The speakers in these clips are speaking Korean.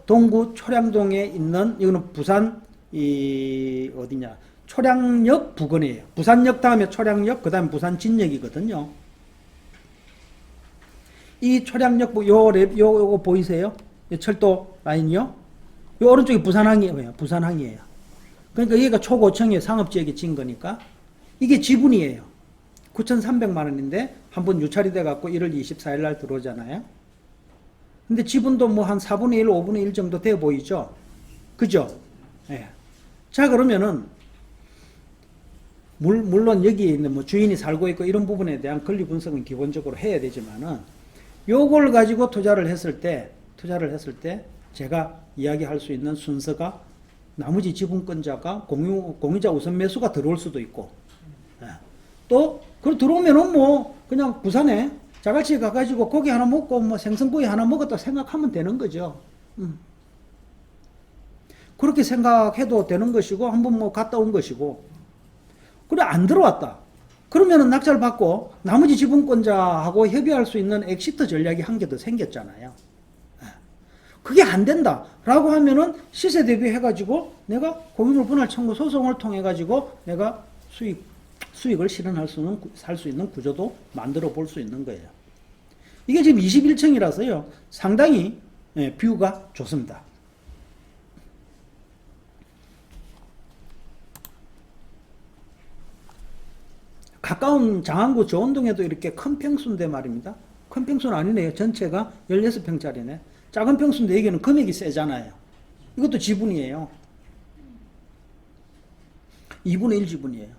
동구 초량동에 있는, 이거는 부산, 이, 어디냐, 초량역 부근이에요. 부산역 다음에 초량역, 그 다음에 부산 진역이거든요. 이 초량역, 요거 보이세요? 이 철도 라인이요? 요 오른쪽이 부산항이에요. 부산항이에요. 그러니까 여기가 초고층의 상업지역에 진 거니까 이게 지분이에요. 9,300만 원인데 한번 유찰이 돼갖고 1월 24일 날 들어오잖아요. 근데 지분도 뭐 한 4분의 1, 5분의 1 정도 돼 보이죠? 그죠? 예. 자, 그러면은, 물론 여기에 있는 뭐 주인이 살고 있고 이런 부분에 대한 권리 분석은 기본적으로 해야 되지만은, 요걸 가지고 투자를 했을 때, 제가 이야기할 수 있는 순서가 나머지 지분권자가 공유자 우선 매수가 들어올 수도 있고, 예. 또, 그 들어오면은 뭐, 그냥 부산에 자갈치에 가가지고 고기 하나 먹고 뭐 생선구이 하나 먹었다 생각하면 되는 거죠. 그렇게 생각해도 되는 것이고, 한번 뭐 갔다 온 것이고, 그래, 안 들어왔다. 그러면은 낙찰 받고, 나머지 지분권자하고 협의할 수 있는 엑시트 전략이 한 개 더 생겼잖아요. 그게 안 된다. 라고 하면은 시세 대비해가지고, 내가 공유물 분할 청구 소송을 통해가지고, 내가 수익을 실현할 수 있는, 살 수 있는 구조도 만들어 볼 수 있는 거예요. 이게 지금 21층이라서요, 상당히 뷰가 좋습니다. 가까운 장안구 저원동에도 이렇게 큰 평수인데 말입니다. 큰 평수는 아니네요. 전체가 16평짜리네. 작은 평수인데 여기는 금액이 세잖아요. 이것도 지분이에요. 2분의 1 지분이에요.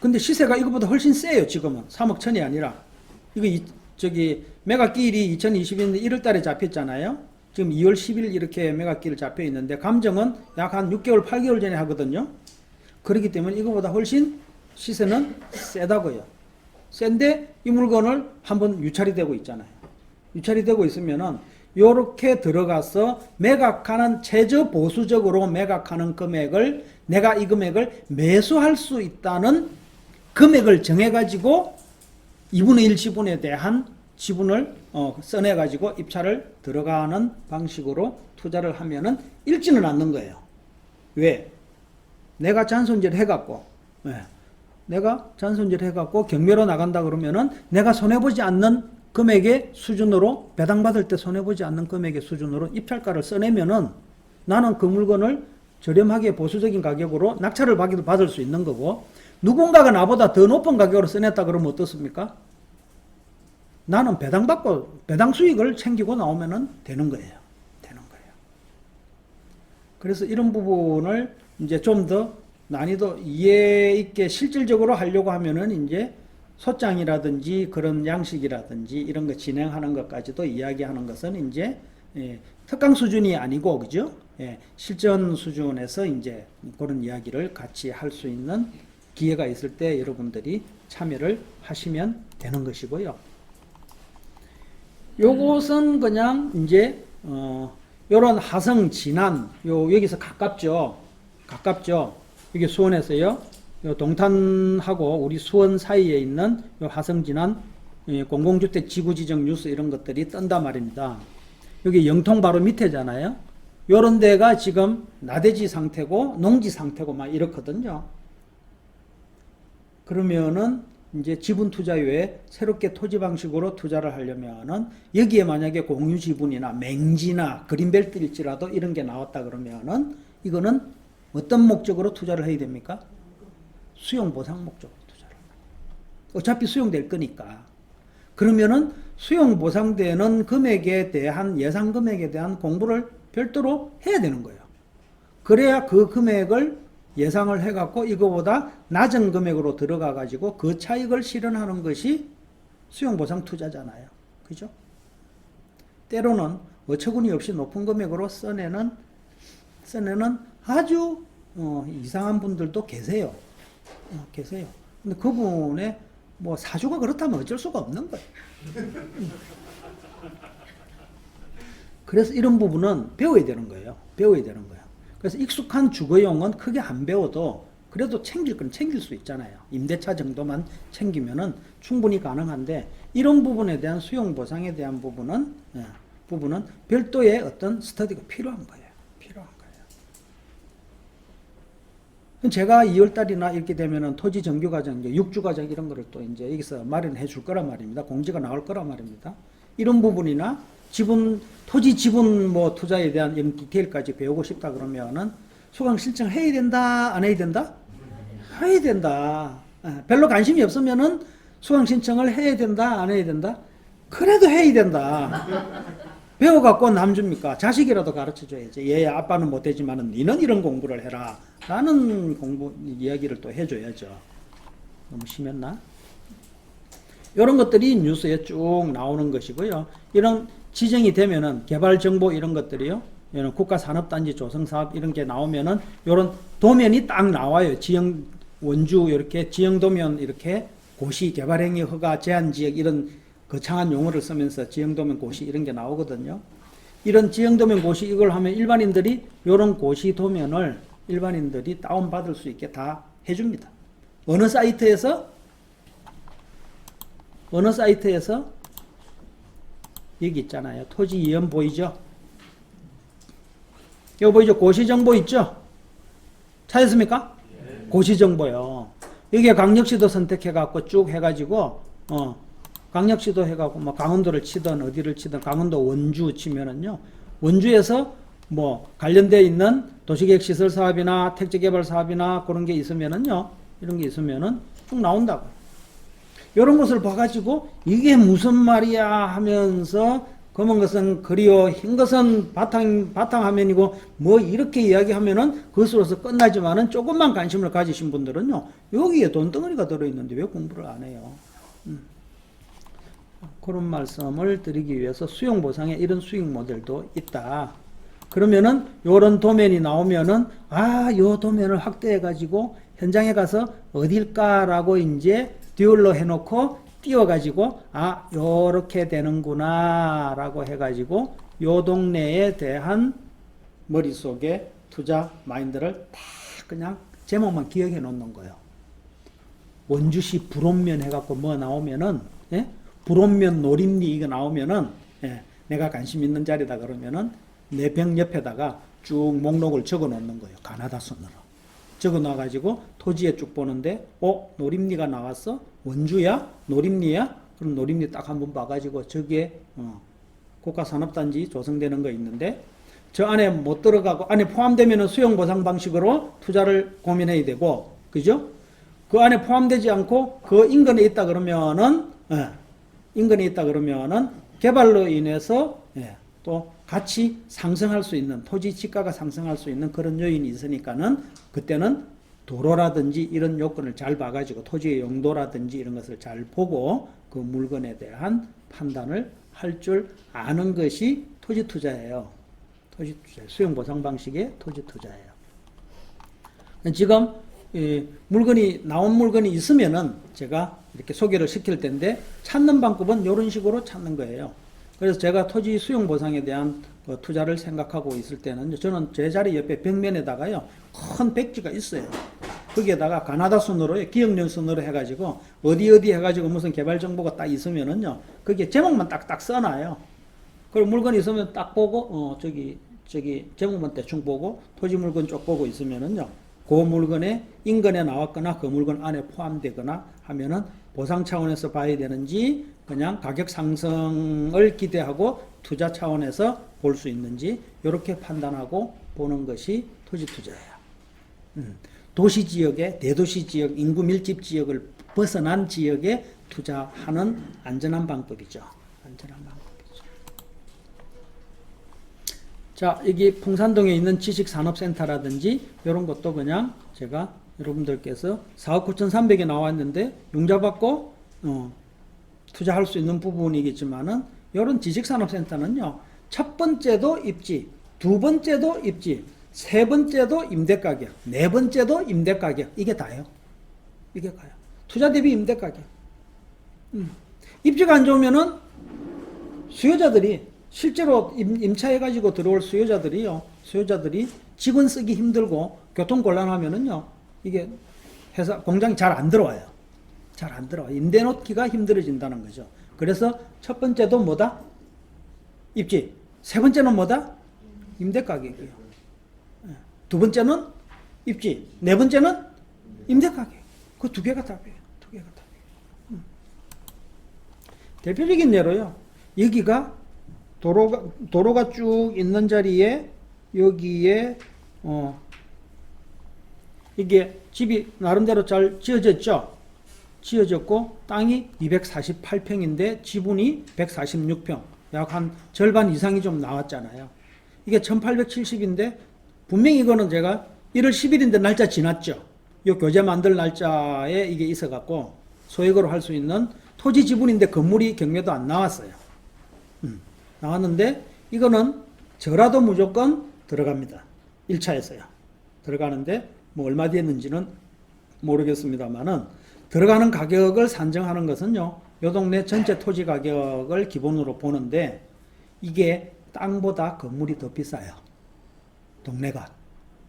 근데 시세가 이거보다 훨씬 세요, 지금은. 3억 천이 아니라. 이거 매각기일이 2021년 1월 달에 잡혔잖아요. 지금 2월 10일 이렇게 매각기일 잡혀 있는데, 감정은 약 한 6개월, 8개월 전에 하거든요. 그렇기 때문에 이거보다 훨씬 시세는 세다고요. 센데 이 물건을 한번 유찰이 되고 있잖아요. 유찰이 되고 있으면은 요렇게 들어가서 매각하는, 최저 보수적으로 매각하는 금액을, 내가 이 금액을 매수할 수 있다는 금액을 정해가지고 2분의 1 지분에 대한 지분을 써내가지고 입찰을 들어가는 방식으로 투자를 하면은 읽지는 않는 거예요. 왜? 내가 잔손질 해갖고, 경매로 나간다 그러면은 내가 손해보지 않는 금액의 수준으로, 배당받을 때 손해보지 않는 금액의 수준으로 입찰가를 써내면은 나는 그 물건을 저렴하게 보수적인 가격으로 낙찰을 받을 수 있는 거고, 누군가가 나보다 더 높은 가격으로 써냈다 그러면 어떻습니까? 나는 배당받고 배당 수익을 챙기고 나오면 되는 거예요. 그래서 이런 부분을 이제 좀 더 난이도 이해 있게 실질적으로 하려고 하면은 이제 소장이라든지 그런 양식이라든지 이런 거 진행하는 것까지도 이야기하는 것은 이제 특강 수준이 아니고, 그죠? 실전 수준에서 이제 그런 이야기를 같이 할 수 있는 기회가 있을 때 여러분들이 참여를 하시면 되는 것이고요. 요것은 그냥 이제 요런 하성 진안, 여기서 가깝죠. 이게 수원에서요. 요 동탄하고 우리 수원 사이에 있는 요 하성 진안 공공주택 지구 지정 뉴스 이런 것들이 뜬단 말입니다. 여기 영통 바로 밑에잖아요. 요런 데가 지금 나대지 상태고 농지 상태고 막 이렇거든요. 그러면은 이제 지분 투자 외에 새롭게 토지 방식으로 투자를 하려면은 여기에 만약에 공유 지분이나 맹지나 그린벨트일지라도 이런 게 나왔다 그러면은 이거는 어떤 목적으로 투자를 해야 됩니까? 수용 보상 목적으로 투자를. 어차피 수용될 거니까. 그러면은 수용 보상되는 금액에 대한, 예상 금액에 대한 공부를 별도로 해야 되는 거예요. 그래야 그 금액을 예상을 해갖고 이거보다 낮은 금액으로 들어가가지고 그 차익을 실현하는 것이 수용보상 투자잖아요. 그죠? 때로는 어처구니 없이 높은 금액으로 써내는 아주 이상한 분들도 계세요. 근데 그분의 뭐 사주가 그렇다면 어쩔 수가 없는 거예요. 그래서 이런 부분은 배워야 되는 거예요. 그래서 익숙한 주거용은 크게 안 배워도 그래도 챙길 건 챙길 수 있잖아요. 임대차 정도만 챙기면은 충분히 가능한데, 이런 부분에 대한 수용 보상에 대한 부분은 부분은 별도의 어떤 스터디가 필요한 거예요. 필요한 거예요. 제가 2월달이나 이렇게 되면은 토지 정규 과정, 이제 6주 과정 이런 거를 또 이제 여기서 마련해 줄 거란 말입니다. 공지가 나올 거란 말입니다. 이런 부분이나 토지 지분 뭐 투자에 대한 이런 디테일까지 배우고 싶다 그러면은 수강 신청을 해야 된다, 안 해야 된다? 해야 된다. 별로 관심이 없으면은 수강 신청을 해야 된다, 안 해야 된다? 그래도 해야 된다. 배워갖고 남 줍니까? 자식이라도 가르쳐줘야지. 얘 아빠는 못되지만은 너는 이런 공부를 해라. 라는 이야기를 또 해줘야죠. 너무 심했나? 이런 것들이 뉴스에 쭉 나오는 것이고요. 이런 지정이 되면은 개발 정보 이런 것들이요. 이런 국가산업단지 조성사업 이런 게 나오면은 이런 도면이 딱 나와요. 지형 원주 이렇게 지형도면 이렇게 고시 개발행위 허가 제한지역 이런 거창한 용어를 쓰면서 지형도면 고시 이런 게 나오거든요. 이런 지형도면 고시 이걸 하면 일반인들이 이런 고시 도면을 일반인들이 다운받을 수 있게 다 해줍니다. 어느 사이트에서 여기 있잖아요. 토지 이연 보이죠? 이거 보이죠? 고시정보 있죠? 찾았습니까? 고시정보요. 여기에 강력시도 선택해갖고 쭉 해가지고, 강력시도 해갖고, 뭐, 강원도를 치든, 어디를 치든, 강원도 원주 치면은요, 원주에서 뭐, 관련되어 있는 도시계획시설 사업이나 택지개발 사업이나 그런 게 있으면은요, 이런 게 있으면은 쭉 나온다고. 이런 것을 봐가지고, 이게 무슨 말이야 하면서, 검은 것은 그리워, 흰 것은 바탕화면이고, 뭐 이렇게 이야기하면은 그것으로서 끝나지만은 조금만 관심을 가지신 분들은요, 여기에 돈덩어리가 들어있는데 왜 공부를 안 해요? 그런 말씀을 드리기 위해서 수용보상에 이런 수익 모델도 있다. 그러면은 요런 도면이 나오면은, 요 도면을 확대해가지고 현장에 가서 어딜까라고 이제 듀얼로 해놓고 띄워가지고 요렇게 되는구나 라고 해가지고 요 동네에 대한 머릿속에 투자 마인드를 다 그냥 제목만 기억해 놓는 거예요. 원주시 불온면 해갖고 뭐 나오면은, 예? 불온면 노림리 이거 나오면은, 예, 내가 관심 있는 자리다 그러면은 내 벽 옆에다가 쭉 목록을 적어 놓는 거예요. 가나다 순으로 적어 놔가지고 토지에 쭉 보는데, 노림리가 나왔어? 원주야? 노림리야? 그럼 노림리 딱 한번 봐가지고 저기에 국가산업단지 조성되는 거 있는데 저 안에 못 들어가고 안에 포함되면 수용보상 방식으로 투자를 고민해야 되고, 그죠? 그 안에 포함되지 않고 그 인근에 있다 그러면은, 개발로 인해서, 또 같이 상승할 수 있는, 토지 지가가 상승할 수 있는 그런 요인이 있으니까는 그때는 도로라든지 이런 요건을 잘 봐가지고 토지의 용도라든지 이런 것을 잘 보고 그 물건에 대한 판단을 할 줄 아는 것이 토지 투자예요. 토지 투자, 수용보상 방식의 토지 투자예요. 지금 나온 물건이 있으면은 제가 이렇게 소개를 시킬 텐데 찾는 방법은 이런 식으로 찾는 거예요. 그래서 제가 토지 수용 보상에 대한 투자를 생각하고 있을 때는 저는 제 자리 옆에 벽면에다가요 큰 백지가 있어요. 거기에다가 가나다 순으로 기억령 순으로 해가지고 어디 해가지고 무슨 개발 정보가 딱 있으면은요 거기에 제목만 딱딱 써놔요. 그리고 물건이 있으면 딱 보고 저기 제목만 대충 보고 토지 물건 쪽 보고 있으면은요 그 물건에 인근에 나왔거나 그 물건 안에 포함되거나 하면은 보상 차원에서 봐야 되는지 그냥 가격 상승을 기대하고 투자 차원에서 볼 수 있는지 이렇게 판단하고 보는 것이 토지 투자예요. 도시 지역에 대도시 지역 인구 밀집 지역을 벗어난 지역에 투자하는 안전한 방법이죠. 안전한 방법이죠. 자, 여기 풍산동에 있는 지식산업센터라든지 이런 것도 그냥 제가 여러분들께서 4억 9,300에 나왔는데 융자받고 투자할 수 있는 부분이겠지만은 이런 지식산업센터는요 첫 번째도 입지, 두 번째도 입지, 세 번째도 임대가격, 네 번째도 임대가격 이게 다예요. 이게 가요. 투자 대비 임대가격. 입지가 안 좋으면은 수요자들이 실제로 임차해가지고 들어올 수요자들이 직원 쓰기 힘들고 교통 곤란하면은요 이게 회사 공장이 잘 안 들어와요. 잘 안 들어와. 임대 놓기가 힘들어진다는 거죠. 그래서 첫 번째도 뭐다? 입지. 세 번째는 뭐다? 임대 가격이에요. 예. 두 번째는 입지. 네 번째는 임대 가격. 그 두 개가 답이에요. 두 개가 답이에요. 대표적인 예로요. 여기가 도로가 쭉 있는 자리에 여기에 이게 집이 나름대로 잘 지어졌죠. 지어졌고 땅이 248평인데 지분이 146평. 약 한 절반 이상이 좀 나왔잖아요. 이게 1870인데 분명히 이거는 제가 1월 10일인데 날짜 지났죠. 이 교재 만들 날짜에 이게 있어갖고 소액으로 할 수 있는 토지 지분인데 건물이 경매도 안 나왔어요. 나왔는데 이거는 저라도 무조건 들어갑니다. 1차에서요. 들어가는데 뭐 얼마 됐는지는 모르겠습니다만은 들어가는 가격을 산정하는 것은요. 요 동네 전체 토지 가격을 기본으로 보는데 이게 땅보다 건물이 더 비싸요. 동네가.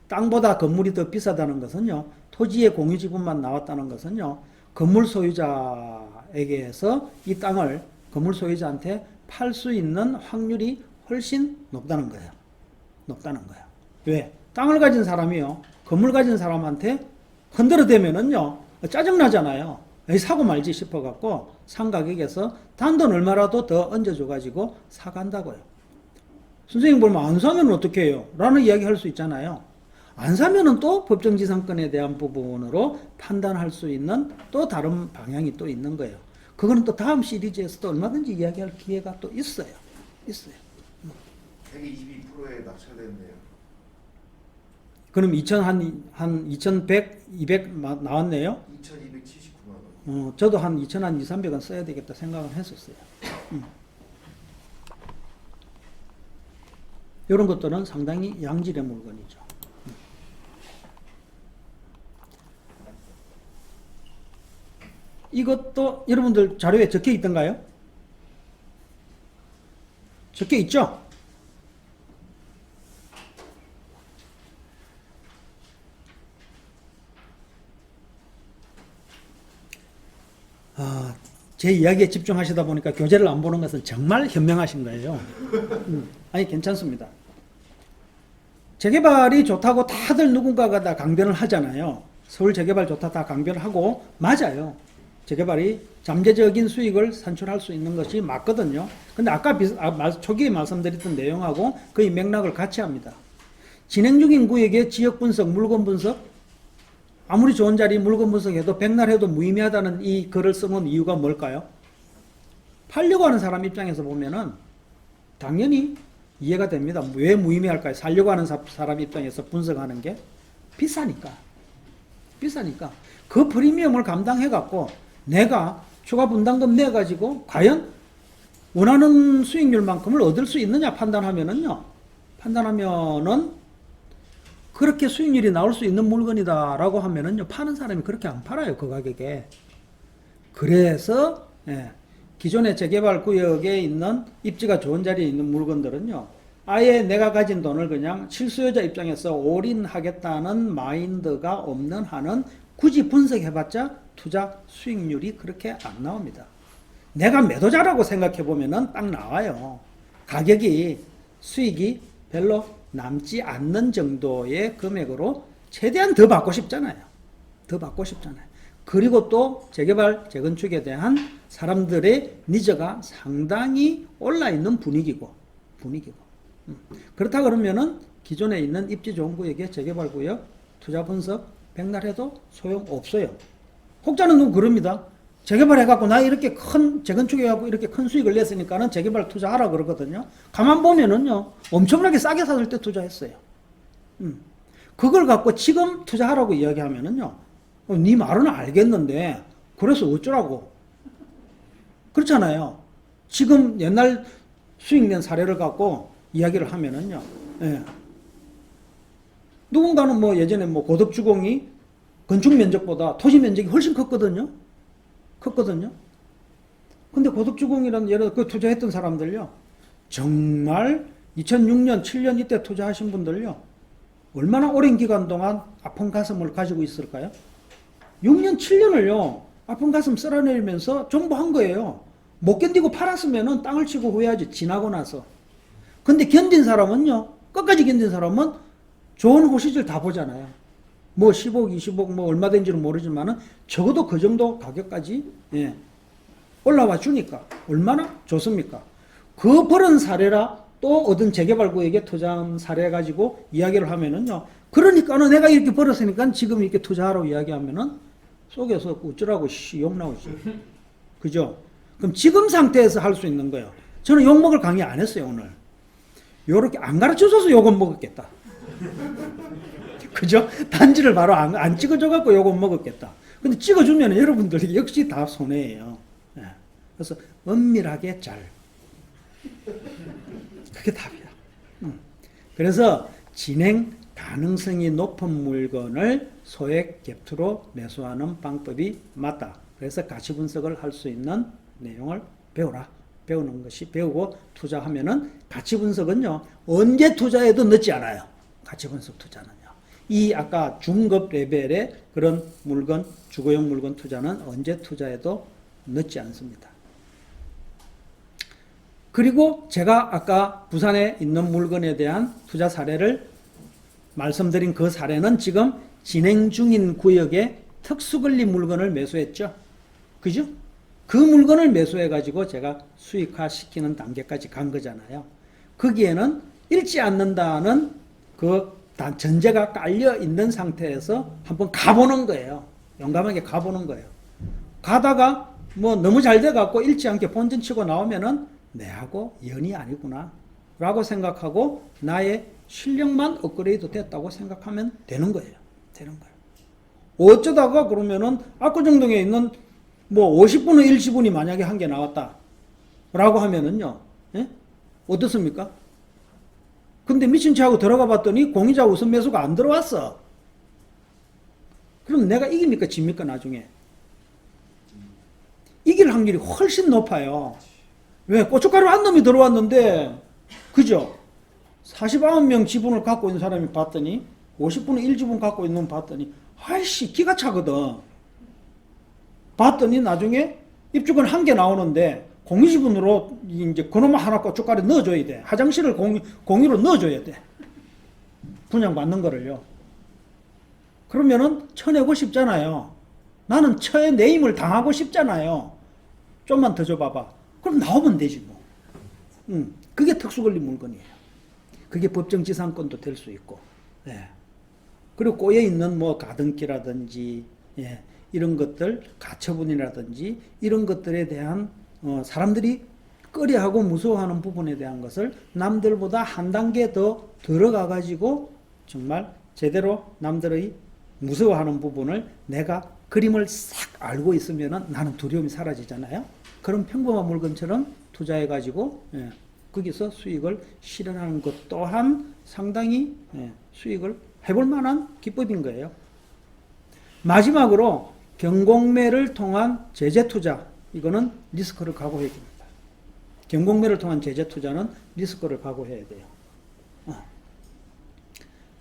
땅보다 건물이 더 비싸다는 것은요. 토지의 공유지분만 나왔다는 것은요. 건물 소유자에게서 이 땅을 건물 소유자한테 팔 수 있는 확률이 훨씬 높다는 거예요. 높다는 거예요. 왜? 땅을 가진 사람이요. 건물 가진 사람한테 흔들어대면은요. 짜증나잖아요. 에이, 사고 말지 싶어갖고 산 가격에서 단돈 얼마라도 더 얹어줘가지고 사간다고요. 선생님 보면 안 사면 어떻게 해요? 라는 이야기 할 수 있잖아요. 안 사면은 또 법정지상권에 대한 부분으로 판단할 수 있는 또 다른 방향이 또 있는 거예요. 그거는 또 다음 시리즈에서도 얼마든지 이야기할 기회가 또 있어요. 있어요. 122%에 낙찰됐네요. 그럼 2100, 200 나왔네요? 2279만 원. 저도 한 2300원 써야 되겠다 생각은 했었어요. 이런 것들은 상당히 양질의 물건이죠. 이것도 여러분들 자료에 적혀 있던가요? 적혀 있죠? 제 이야기에 집중하시다 보니까 교재를 안 보는 것은 정말 현명하신 거예요. 아니 괜찮습니다. 재개발이 좋다고 다들 누군가가 다 강변을 하잖아요. 서울 재개발 좋다 다 강변을 하고 맞아요. 재개발이 잠재적인 수익을 산출할 수 있는 것이 맞거든요. 근데 아까 초기에 말씀드렸던 내용하고 거의 맥락을 같이 합니다. 진행 중인 구역의 지역 분석, 물건 분석, 아무리 좋은 자리 물건 분석해도 백날 해도 무의미하다는 이 글을 써놓은 이유가 뭘까요? 팔려고 하는 사람 입장에서 보면은 당연히 이해가 됩니다. 왜 무의미할까요? 살려고 하는 사람 입장에서 분석하는 게 비싸니까. 비싸니까. 그 프리미엄을 감당해갖고 내가 추가 분담금 내가지고 과연 원하는 수익률만큼을 얻을 수 있느냐 판단하면은 그렇게 수익률이 나올 수 있는 물건이다라고 하면은요, 파는 사람이 그렇게 안 팔아요, 그 가격에. 그래서, 기존의 재개발 구역에 있는 입지가 좋은 자리에 있는 물건들은요, 아예 내가 가진 돈을 그냥 실수요자 입장에서 올인하겠다는 마인드가 없는 한은 굳이 분석해봤자 투자 수익률이 그렇게 안 나옵니다. 내가 매도자라고 생각해보면은 딱 나와요. 가격이, 수익이 별로 남지 않는 정도의 금액으로 최대한 더 받고 싶잖아요. 더 받고 싶잖아요. 그리고 또 재개발, 재건축에 대한 사람들의 니즈가 상당히 올라있는 분위기고. 그렇다 그러면은 기존에 있는 입지 좋은 구역의 재개발 구역 투자 분석 백날 해도 소용없어요. 혹자는 누구 그럽니다. 재개발 해갖고 나 이렇게 재건축해갖고 이렇게 큰 수익을 냈으니까는 재개발 투자하라 그러거든요. 가만 보면은요, 엄청나게 싸게 샀을 때 투자했어요. 그걸 갖고 지금 투자하라고 이야기하면은요, 네 말은 알겠는데, 그래서 어쩌라고. 그렇잖아요. 지금 옛날 수익 낸 사례를 갖고 이야기를 하면은요, 누군가는 뭐 예전에 뭐 고덕주공이 건축 면적보다 토지 면적이 훨씬 컸거든요. 근데 고덕주공이라는 예를 들어 투자했던 사람들요, 정말 2006년, 7년 이때 투자하신 분들요, 얼마나 오랜 기간 동안 아픈 가슴을 가지고 있을까요? 6년, 7년을요, 아픈 가슴 쓸어내리면서 정보한 거예요. 못 견디고 팔았으면은 땅을 치고 후회하지, 지나고 나서. 근데 견딘 사람은요, 끝까지 견딘 사람은 좋은 호시질 다 보잖아요. 뭐 10억, 20억 뭐 얼마 된지는 모르지만은 적어도 그 정도 가격까지 예, 올라와 주니까 얼마나 좋습니까? 그 벌은 사례라 또 어떤 재개발구에게 투자한 사례 가지고 이야기를 하면은요. 그러니까는 내가 이렇게 벌었으니까 지금 이렇게 투자하라고 이야기하면은 속에서 어쩌라고 욕 나오지. 그죠? 그럼 지금 상태에서 할 수 있는 거예요. 저는 욕 먹을 강의 안 했어요, 오늘. 요렇게 안 가르쳐줘서 욕은 먹었겠다. 그죠? 단지를 바로 안 찍어줘갖고 욕은 먹었겠다. 근데 찍어주면 여러분들이 역시 다 손해예요. 예. 그래서 은밀하게 잘. 그게 답이야. 그래서 진행 가능성이 높은 물건을 소액 갭투로 매수하는 방법이 맞다. 그래서 가치 분석을 할 수 있는 내용을 배우라. 배우는 것이 배우고 투자하면은 가치 분석은요, 언제 투자해도 늦지 않아요. 가치 분석 투자는요. 이 아까 중급 레벨의 그런 물건, 주거용 물건 투자는 언제 투자해도 늦지 않습니다. 그리고 제가 아까 부산에 있는 물건에 대한 투자 사례를 말씀드린 그 사례는 지금 진행 중인 구역에 특수권리 물건을 매수했죠. 그죠? 그 물건을 매수해가지고 제가 수익화 시키는 단계까지 간 거잖아요. 거기에는 잃지 않는다는 그 전제가 깔려 있는 상태에서 한번 가보는 거예요. 용감하게 가보는 거예요. 가다가 뭐 너무 잘 돼갖고 잃지 않게 본전 치고 나오면은 내하고 연이 아니구나 라고 생각하고 나의 실력만 업그레이드 됐다고 생각하면 되는 거예요. 되는 거예요. 어쩌다가 그러면은 압구정동에 있는 뭐 50분의 1지분이 만약에 한 개 나왔다 라고 하면은요, 예? 어떻습니까? 근데 미친 체 하고 들어가 봤더니 공이자 우선 매수가 안 들어왔어. 그럼 내가 이깁니까 집니까 나중에? 이길 확률이 훨씬 높아요. 왜? 고춧가루 한 놈이 들어왔는데, 그죠? 49명 지분을 갖고 있는 사람이 봤더니 50분의 1지분 갖고 있는 놈 봤더니 아이씨 기가 차거든. 봤더니 나중에 입주권 한 개 나오는데 공유지분으로 이제 그놈 하나 고춧가루 넣어줘야 돼. 화장실을 공유로 넣어줘야 돼. 분양받는 거를요. 그러면은 쳐내고 싶잖아요. 나는 처에 내임을 당하고 싶잖아요. 좀만 더 줘봐봐. 그럼 나오면 되지 뭐. 그게 특수권리 물건이에요. 그게 법정지상권도 될 수 있고. 예. 그리고 꼬여있는 뭐 가등기라든지 예. 이런 것들, 가처분이라든지 이런 것들에 대한 사람들이 꺼려하고 무서워하는 부분에 대한 것을 남들보다 한 단계 더 들어가 가지고 정말 제대로 남들의 무서워하는 부분을 내가 그림을 싹 알고 있으면은 나는 두려움이 사라지잖아요. 그런 평범한 물건처럼 투자해 가지고 예, 거기서 수익을 실현하는 것 또한 상당히 예, 수익을 해볼 만한 기법인 거예요. 마지막으로 경공매를 통한 제재 투자, 이거는 리스크를 각오해야 됩니다. 경공매를 통한 제재 투자는 리스크를 각오해야 돼요.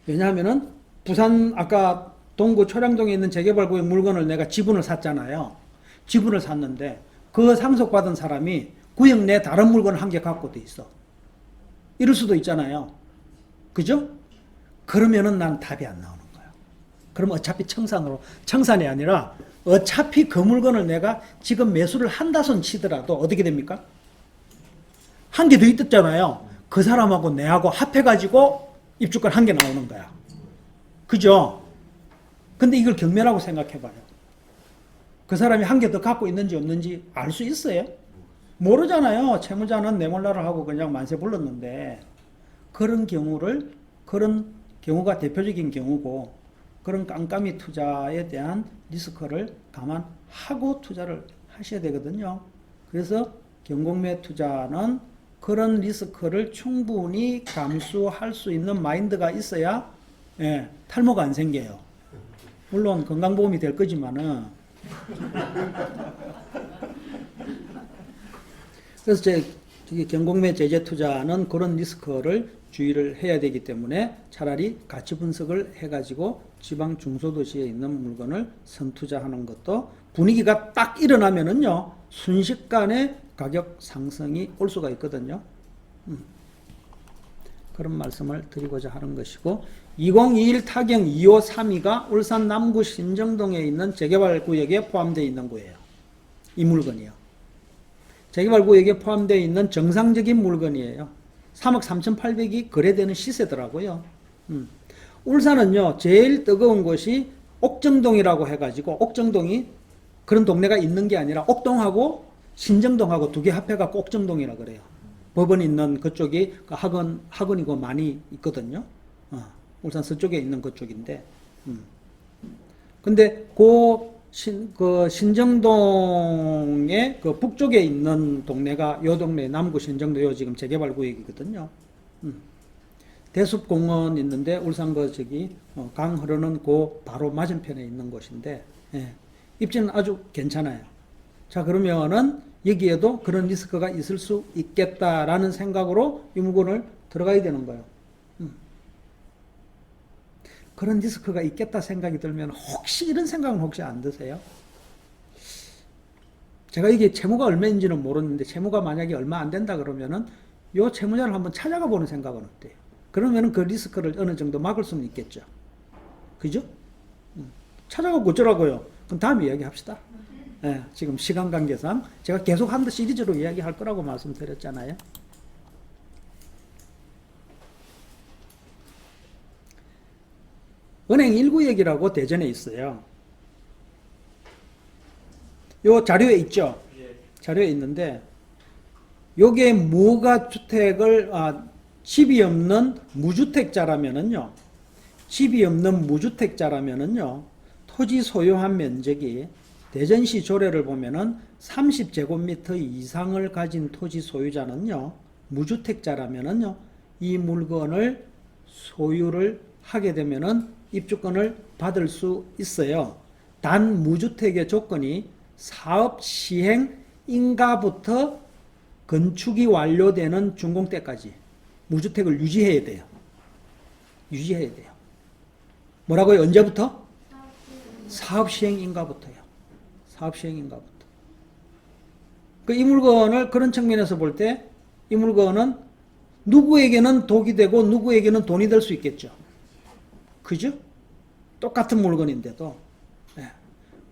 왜냐하면은 부산 아까 동구 초량동에 있는 재개발구역 물건을 내가 지분을 샀잖아요. 지분을 샀는데 그 상속받은 사람이 구역 내 다른 물건을 한 개 갖고 돼 있어. 이럴 수도 있잖아요. 그죠? 그러면은 난 답이 안 나오는 거야. 그럼 어차피 청산이 아니라 어차피 그 물건을 내가 지금 매수를 한다손 치더라도 어떻게 됩니까? 한 개 더 있었잖아요. 그 사람하고 내하고 합해가지고 입주권 한 개 나오는 거야. 그죠? 근데 이걸 경매라고 생각해봐요. 그 사람이 한 개 더 갖고 있는지 없는지 알 수 있어요? 모르잖아요. 채무자는 내몰라를 하고 그냥 만세 불렀는데 그런 경우가 대표적인 경우고 그런 깜깜이 투자에 대한 리스크를 감안하고 투자를 하셔야 되거든요. 그래서 경공매 투자는 그런 리스크를 충분히 감수할 수 있는 마인드가 있어야 예, 탈모가 안 생겨요. 물론 건강보험이 될 거지만은 그래서 저기 경공매 제재 투자는 그런 리스크를 주의를 해야 되기 때문에 차라리 가치 분석을 해가지고 지방 중소도시에 있는 물건을 선투자하는 것도 분위기가 딱 일어나면은요 순식간에 가격 상승이 올 수가 있거든요. 그런 말씀을 드리고자 하는 것이고 2021 타경 2532가 울산 남구 신정동에 있는 재개발구역에 포함되어 있는 거예요. 이 물건이요. 재개발구역에 포함되어 있는 정상적인 물건이에요. 3억 3,800이 거래되는 시세더라고요. 울산은요, 제일 뜨거운 곳이 옥정동이라고 해가지고, 옥정동이 그런 동네가 있는 게 아니라 옥동하고 신정동하고 두 개 합해갖고 옥정동이라 그래요. 법원 있는 그쪽이 학원이고 많이 있거든요. 울산 서쪽에 있는 그쪽인데. 근데 그 신정동의 그 북쪽에 있는 동네가 요 동네 남구 신정도 요 지금 재개발 구역이거든요. 대숲공원 있는데 울산 그 저기 강 흐르는 그 바로 맞은편에 있는 곳인데 예, 입지는 아주 괜찮아요. 자 그러면은 여기에도 그런 리스크가 있을 수 있겠다라는 생각으로 이 물건을 들어가야 되는 거예요. 그런 리스크가 있겠다 생각이 들면 혹시 이런 생각은 혹시 안 드세요? 제가 이게 채무가 얼마인지는 모르는데 채무가 만약에 얼마 안 된다 그러면은 요 채무자를 한번 찾아가 보는 생각은 어때요? 그러면은 그 리스크를 어느 정도 막을 수는 있겠죠. 그죠? 찾아가고 어쩌라고요? 그럼 다음에 이야기합시다. 예, 지금 시간 관계상 제가 계속 한 번 시리즈로 이야기할 거라고 말씀드렸잖아요. 은행 1구역이라고 대전에 있어요. 요 자료에 있죠? 자료에 있는데 요게 뭐가 주택을 집이 없는 무주택자라면은요. 집이 없는 무주택자라면은요. 토지 소유한 면적이 대전시 조례를 보면은 30제곱미터 이상을 가진 토지 소유자는요. 무주택자라면은요. 이 물건을 소유를 하게 되면은 입주권을 받을 수 있어요. 단 무주택의 조건이 사업 시행 인가부터 건축이 완료되는 준공 때까지 무주택을 유지해야 돼요. 유지해야 돼요. 뭐라고요? 언제부터? 사업 시행 인가부터요. 사업 시행 인가부터. 이 물건을 그런 측면에서 볼 때 이 물건은 누구에게는 독이 되고 누구에게는 돈이 될 수 있겠죠. 그죠? 똑같은 물건인데도.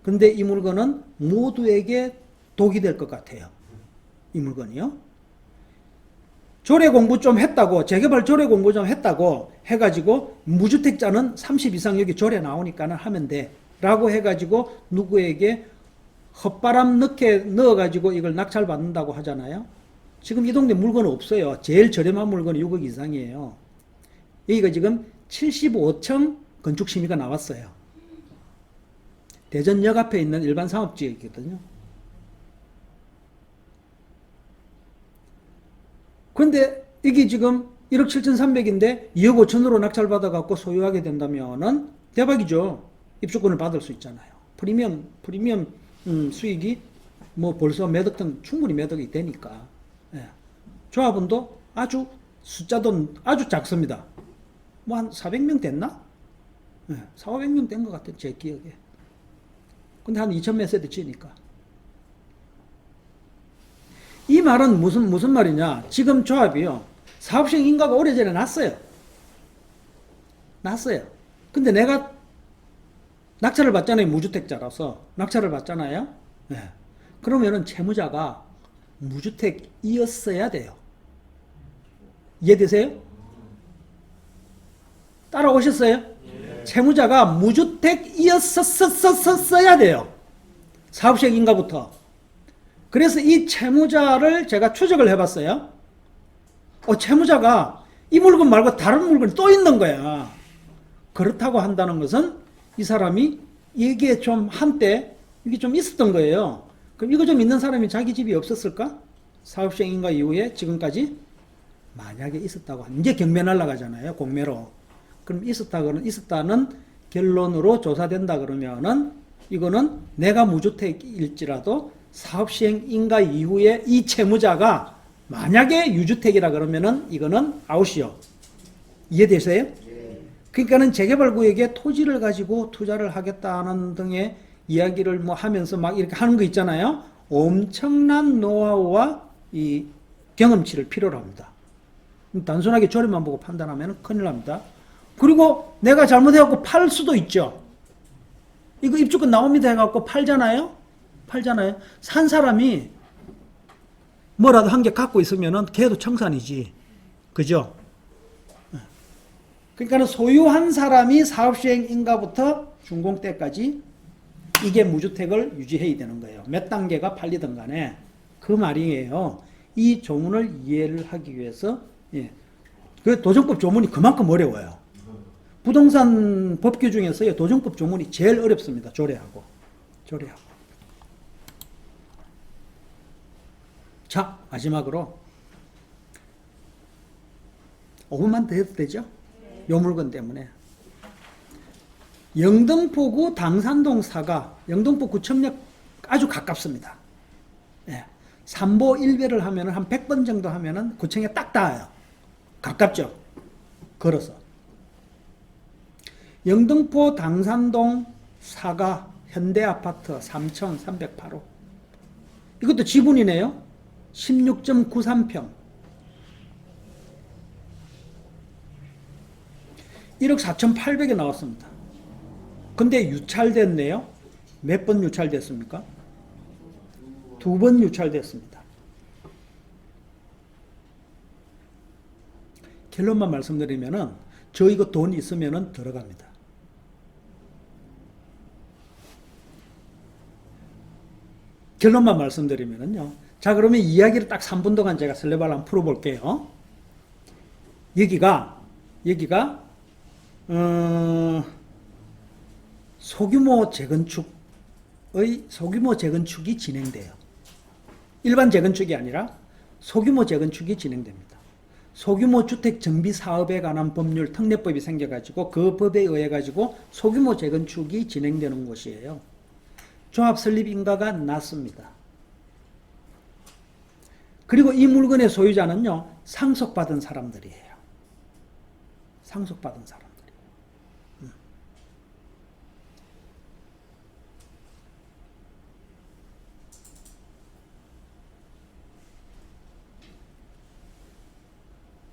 근데 이 물건은 모두에게 독이 될 것 같아요. 이 물건이요. 조례 공부 좀 했다고, 재개발 조례 공부 좀 했다고 해가지고 무주택자는 30 이상 여기 조례 나오니까는 하면 돼. 라고 해가지고 누구에게 헛바람 넣어가지고 이걸 낙찰받는다고 하잖아요. 지금 이 동네 물건 없어요. 제일 저렴한 물건이 6억 이상이에요. 여기가 지금 75층 건축심의가 나왔어요. 대전역 앞에 있는 일반 상업지역이거든요. 그런데 이게 지금 1억 7,300인데 2억 5천으로 낙찰받아갖고 소유하게 된다면은 대박이죠. 입주권을 받을 수 있잖아요. 프리미엄 수익이 뭐 벌써 매덕 등 충분히 매덕이 되니까. 예. 조합원도 아주 숫자도 아주 작습니다. 뭐 한 400명 됐나? 예, 400명 된 것 같아요. 제 기억에. 근데 한 2천 몇 세대 지니까. 이 말은 무슨 말이냐? 지금 조합이요. 사업시행 인가가 오래전에 났어요. 났어요. 근데 내가 낙찰을 받잖아요. 무주택자라서. 낙찰을 받잖아요. 네. 그러면은 채무자가 무주택이었어야 돼요. 이해되세요? 따라오셨어요? 예. 채무자가 무주택이었어야 돼요. 사업시행 인가부터. 그래서 이 채무자를 제가 추적을 해봤어요. 채무자가 이 물건 말고 다른 물건이 또 있는 거야. 그렇다고 한다는 것은 이 사람이 이게 좀 한때 이게 좀 있었던 거예요. 그럼 이거 좀 있는 사람이 자기 집이 없었을까? 사업시행 인가 이후에 지금까지 만약에 있었다고 이제 경매 날라가잖아요. 공매로. 그럼 있었다는 결론으로 조사된다 그러면은 이거는 내가 무주택일지라도 사업시행 인가 이후에 이 채무자가 만약에 유주택이라 그러면은 이거는 아웃이요. 이해되세요? 그러니까는 재개발구역에 토지를 가지고 투자를 하겠다는 등의 이야기를 뭐 하면서 막 이렇게 하는 거 있잖아요. 엄청난 노하우와 이 경험치를 필요로 합니다. 단순하게 조립만 보고 판단하면 큰일 납니다. 그리고 내가 잘못해갖고 팔 수도 있죠. 이거 입주권 나옵니다 해갖고 팔잖아요. 산 사람이 뭐라도 한 개 갖고 있으면은 걔도 청산이지. 그죠? 그러니까 소유한 사람이 사업시행인가부터 준공 때까지 이게 무주택을 유지해야 되는 거예요. 몇 단계가 팔리든 간에 그 말이에요. 이 조문을 이해를 하기 위해서 그 도정법 조문이 그만큼 어려워요. 부동산 법규 중에서요 도정법 조문이 제일 어렵습니다. 조례하고. 자, 마지막으로 5분만 더 해도 되죠? 요 물건 때문에. 영등포구 당산동 사가 영등포 구청역 아주 가깝습니다. 예. 3보 1배를 하면 한 100번 정도 하면 구청에 딱 닿아요. 가깝죠? 걸어서. 영등포 당산동 사가 현대아파트 3,308호. 이것도 지분이네요. 16.93평. 1억 4,800에 나왔습니다. 근데 유찰됐네요. 몇 번 유찰됐습니까? 2번 유찰됐습니다. 결론만 말씀드리면은 저 이거 돈 있으면은 들어갑니다. 결론만 말씀드리면은요. 자, 그러면 이야기를 딱 3분 동안 제가 설레발 한번 풀어볼게요. 여기가 소규모 재건축이 진행돼요. 일반 재건축이 아니라 소규모 재건축이 진행됩니다. 소규모 주택 정비 사업에 관한 법률 특례법이 생겨가지고 그 법에 의해 가지고 소규모 재건축이 진행되는 곳이에요. 조합 설립 인가가 낮습니다. 그리고 이 물건의 소유자는요, 상속받은 사람들이에요. 상속받은 사람들.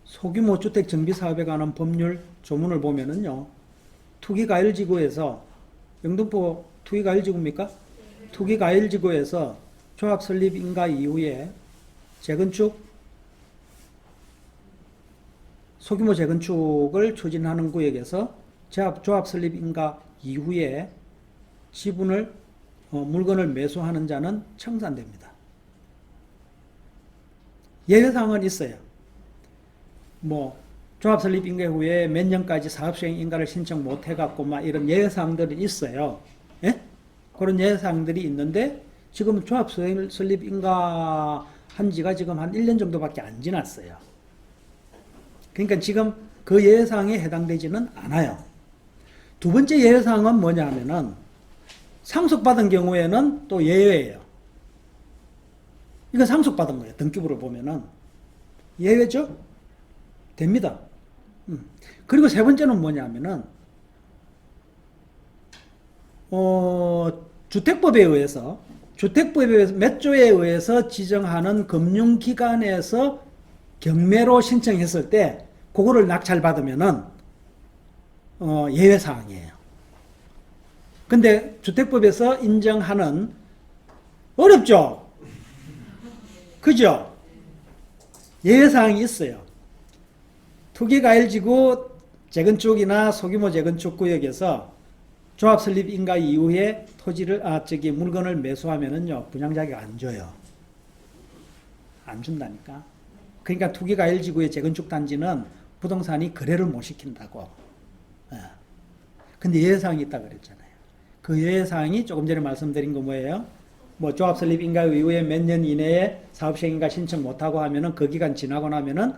소규모 주택 정비 사업에 관한 법률 조문을 보면은요, 투기과열지구에서, 영등포 투기과열지구입니까? 투기과열지구에서 조합 설립 인가 이후에 재건축, 소규모 재건축을 추진하는 구역에서 조합 설립 인가 이후에 지분을, 물건을 매수하는 자는 청산됩니다. 예외사항은 있어요. 조합 설립 인가 후에 몇 년까지 사업시행 인가를 신청 못 해갖고 이런 예외사항들이 있어요. 예? 그런 예외사항들이 있는데 지금 조합 설립 인가 한 지가 지금 한 1년 정도밖에 안 지났어요. 그러니까 지금 그 예외사항에 해당되지는 않아요. 두 번째 예외사항은 뭐냐 하면은 상속받은 경우에는 또 예외예요. 이건 상속받은 거예요. 등기부를 보면은. 예외죠? 됩니다. 그리고 세 번째는 뭐냐 하면은 주택법에 의해서 몇 조에 의해서 지정하는 금융기관에서 경매로 신청했을 때 그거를 낙찰받으면은 예외사항이에요. 근데 주택법에서 인정하는 어렵죠? 그죠? 예외사항이 있어요. 투기과열지구 재건축이나 소규모 재건축 구역에서 조합 설립 인가 이후에 물건을 매수하면은요, 분양자가 안 줘요. 안 준다니까. 그러니까 투기과열지구의 재건축 단지는 부동산이 거래를 못 시킨다고. 근데 예외사항이 있다 그랬잖아요. 그 예외사항이 조금 전에 말씀드린 거 뭐예요? 조합 설립 인가 이후에 몇 년 이내에 사업시행 인가 신청 못하고 하면은 그 기간 지나고 나면은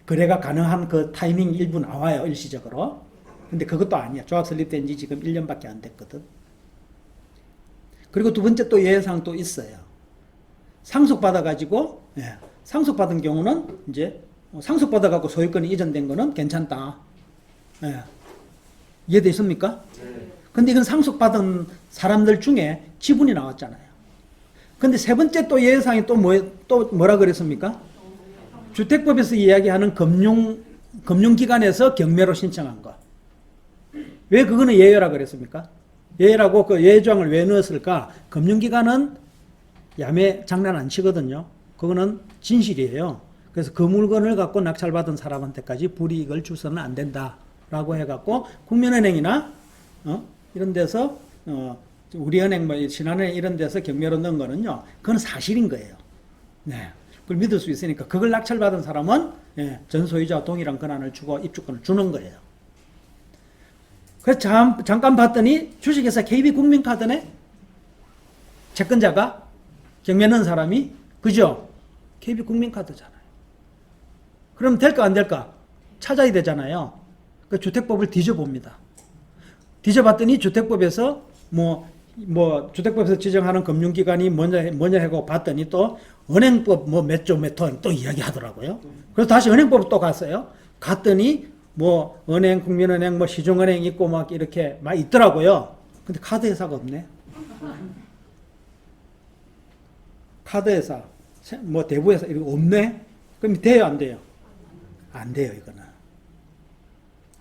거래가 가능한 그 타이밍 일부 나와요, 일시적으로. 근데 그것도 아니야. 조합 설립된 지 지금 1년밖에 안 됐거든. 그리고 두 번째 또 예외사항 또 있어요. 상속받아가지고, 상속받은 경우는 이제, 상속받아가지고 소유권이 이전된 거는 괜찮다. 이해되십니까? 네. 근데 이건 상속받은 사람들 중에 지분이 나왔잖아요. 근데 세 번째 또 예외사항이 또 뭐라 그랬습니까? 주택법에서 이야기하는 금융기관에서 경매로 신청한 거. 왜 그거는 예외라 그랬습니까? 예외라고 그 예외조항을 왜 넣었을까? 금융기관은 야매 장난 안 치거든요. 그거는 진실이에요. 그래서 그 물건을 갖고 낙찰받은 사람한테까지 불이익을 주서는 안 된다라고 해갖고 국민은행이나 이런 데서 우리은행 뭐 신한은행 이런 데서 경매로 넣은 거는요. 그건 사실인 거예요. 네, 그걸 믿을 수 있으니까 그걸 낙찰받은 사람은 전소유자와 동일한 권한을 주고 입주권을 주는 거예요. 그래서 잠깐 봤더니 주식회사 KB국민카드네 채권자가 경매 넣은 사람이 그죠? KB국민카드잖아요. 그럼 될까 안 될까? 찾아야 되잖아요. 그 주택법을 뒤져봅니다. 뒤져봤더니 주택법에서 주택법에서 지정하는 금융기관이 뭐냐 하고 봤더니 또 은행법 몇 조 몇 톤 또 이야기하더라고요. 그래서 다시 은행법을 또 갔어요. 갔더니 은행, 국민은행, 시중은행 있고 막 이렇게 막 있더라고요. 근데 카드 회사가 없네. 카드 회사, 대부 회사 이거 없네. 그럼 돼요, 안 돼요? 안 돼요, 이거는.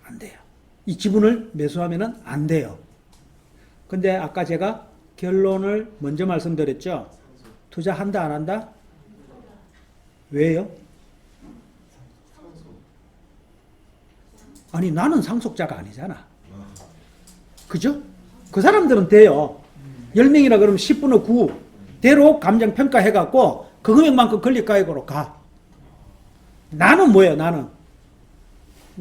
안 돼요. 이 지분을 매수하면은 안 돼요. 근데 아까 제가 결론을 먼저 말씀드렸죠. 투자한다, 안 한다? 왜요? 아니, 나는 상속자가 아니잖아. 그죠? 그 사람들은 돼요. 10명이라 그러면 10분의 9 대로 감정평가 해갖고 그 금액만큼 권리가액으로 가. 나는 뭐예요, 나는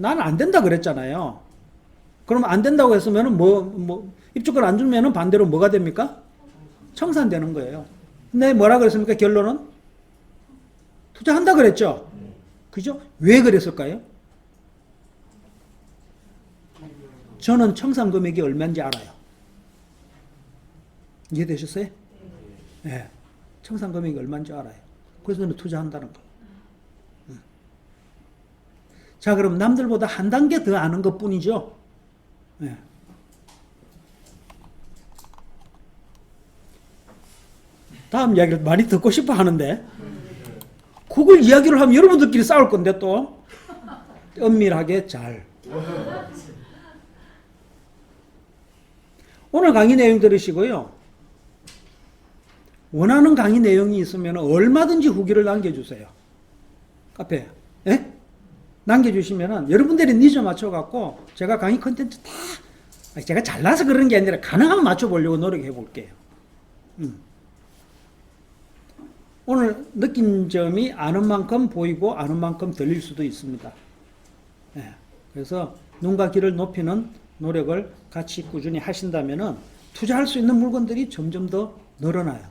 안 된다 그랬잖아요. 그럼 안 된다고 했으면은 입주권 안 주면은 반대로 뭐가 됩니까? 청산되는 거예요. 근데 뭐라 그랬습니까? 결론은? 투자한다 그랬죠? 그죠? 왜 그랬을까요? 저는 청산 금액이 얼마인지 알아요. 이해되셨어요? 네. 청산 금액이 얼마인지 알아요. 그래서 저는 투자한다는 거. 자, 그럼 남들보다 한 단계 더 아는 것 뿐이죠. 네. 다음 이야기를 많이 듣고 싶어 하는데, 그걸 이야기를 하면 여러분들끼리 싸울 건데 또, 엄밀하게 잘. 오늘 강의 내용 들으시고요. 원하는 강의 내용이 있으면 얼마든지 후기를 남겨주세요. 카페에. 예? 남겨주시면은 여러분들이 니즈 맞춰갖고 제가 강의 컨텐츠 다 제가 잘나서 그러는 게 아니라 가능하면 맞춰보려고 노력해 볼게요. 오늘 느낀 점이 아는 만큼 보이고 아는 만큼 들릴 수도 있습니다. 예. 그래서 눈과 귀를 높이는 노력을 같이 꾸준히 하신다면은 투자할 수 있는 물건들이 점점 더 늘어나요.